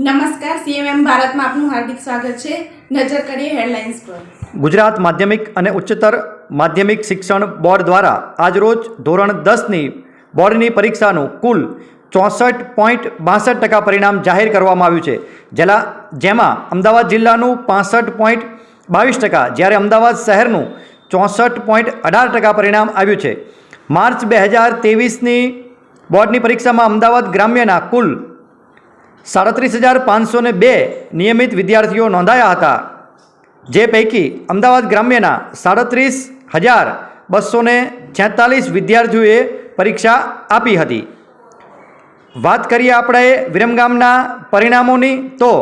નમસ્કાર, સીએમએમ ભારતમાં આપનું હાર્દિક સ્વાગત છે. નજર કરીએ હેડલાઇન્સ પર. ગુજરાત માધ્યમિક અને ઉચ્ચતર માધ્યમિક શિક્ષણ બોર્ડ દ્વારા આજરોજ ધોરણ 10ની બોર્ડની પરીક્ષાનું કુલ 64.62% પરિણામ જાહેર કરવામાં આવ્યું છે, જેમાં અમદાવાદ જિલ્લાનું 65.22%, જ્યારે અમદાવાદ શહેરનું 64.18% પરિણામ આવ્યું છે. માર્ચ 2023ની બોર્ડની પરીક્ષામાં અમદાવાદ ગ્રામ્યના કુલ 37,502 નિયમિત વિદ્યાર્થીઓ નોંધાયા હતા, જે પૈકી અમદાવાદ ગ્રામ્યના 37,246 વિદ્યાર્થીઓએ પરીક્ષા આપી હતી. વાત કરીએ આપણે વિરમગામના પરિણામોની, તો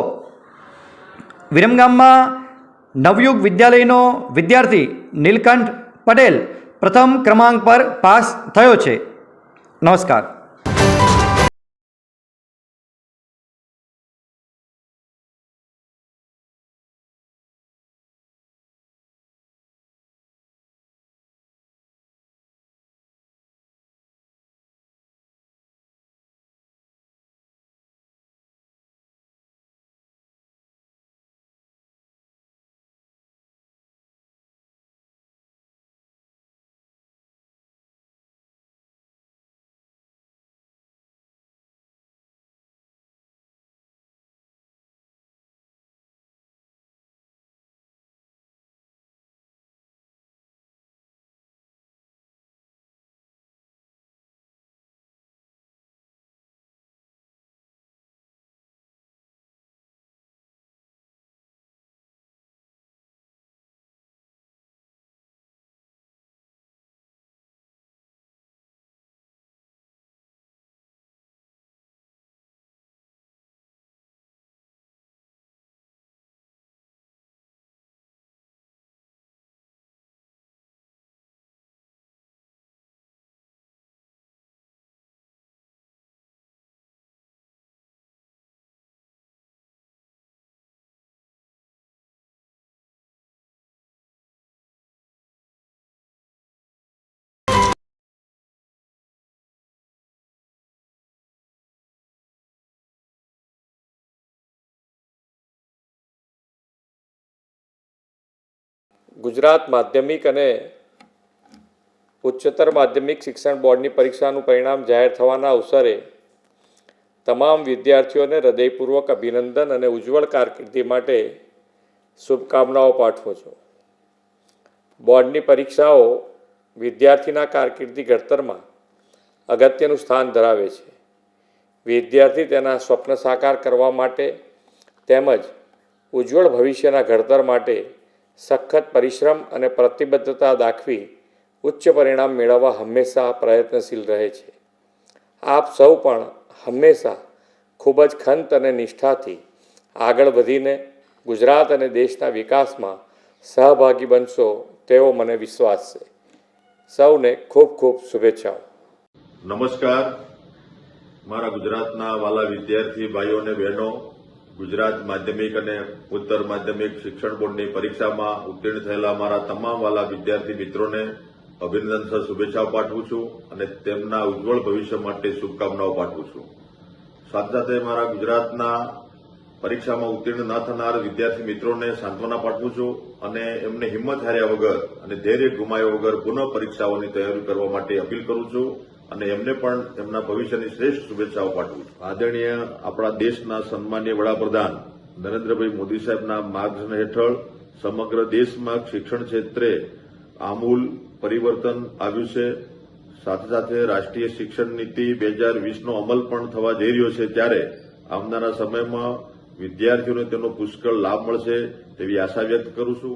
વિરમગામમાં નવયુગ વિદ્યાલયનો વિદ્યાર્થી નીલકંઠ પટેલ પ્રથમ ક્રમાંક પર પાસ થયો છે. નમસ્કાર. ગુજરાત માધ્યમિક અને ઉચ્ચતર માધ્યમિક શિક્ષણ બોર્ડની પરીક્ષાનું પરિણામ જાહેર થવાના અવસરે તમામ વિદ્યાર્થીઓને હૃદયપૂર્વક અભિનંદન અને ઉજ્જવળ કારકિર્દી માટે શુભકામનાઓ પાઠવું છું. બોર્ડની પરીક્ષાઓ વિદ્યાર્થીના કારકિર્દી ઘડતરમાં અગત્યનું સ્થાન ધરાવે છે. વિદ્યાર્થી તેના સ્વપ્ન સાકાર કરવા માટે તેમજ ઉજ્જવળ ભવિષ્યના ઘડતર માટે સખત પરિશ્રમ અને પ્રતિબદ્ધતા દાખવી ઉચ્ચ પરિણામ મેળવવા હંમેશા પ્રયત્નશીલ રહે છે. આપ સૌ પણ હંમેશા ખૂબ જ ખંત અને નિષ્ઠાથી આગળ વધીને ગુજરાત અને દેશના વિકાસમાં સહભાગી બનશો તેવો મને વિશ્વાસ છે. સૌને ખૂબ ખૂબ શુભેચ્છાઓ. નમસ્કાર. મારા ગુજરાતના વાલા વિદ્યાર્થી ભાઈઓ અને બહેનો, ગુજરાત માધ્યમિક અને ઉત્તર માધ્યમિક શિક્ષણ બોર્ડની પરીક્ષામાં ઉત્તીર્ણ થયેલા મારા તમામ વાલા વિદ્યાર્થી મિત્રોને અભિનંદન સહ શુભેચ્છાઓ પાઠવું છું અને તેમના ઉજ્જવળ ભવિષ્ય માટે શુભકામનાઓ પાઠવું છું. સાથે સાથે મારા ગુજરાતના પરીક્ષામાં ઉત્તીર્ણ ન થનાર વિદ્યાર્થી મિત્રોને સાંત્વના પાઠવું છું અને એમને હિંમત હાર્યા વગર અને ધૈર્ય ગુમાવ્યા વગર પુનઃ પરીક્ષાઓની તૈયારી કરવા માટે અપીલ કરું છું અને એમને પણ તેમના ભવિષ્યની શ્રેષ્ઠ શુભેચ્છાઓ પાઠવું છું. આદરણીય આપણા દેશના સન્માનીય વડાપ્રધાન નરેન્દ્રભાઈ મોદી સાહેબના માર્ગદર્શન હેઠળ સમગ્ર દેશમાં શિક્ષણ ક્ષેત્રે આમૂલ પરિવર્તન આવ્યું છે. સાથે સાથે રાષ્ટ્રીય શિક્ષણ નીતિ 2020નો અમલ પણ થવા જઈ રહ્યો છે, ત્યારે આવનારા સમયમાં વિદ્યાર્થીઓને તેનો પુષ્કળ લાભ મળશે તેવી આશા વ્યક્ત કરું છું.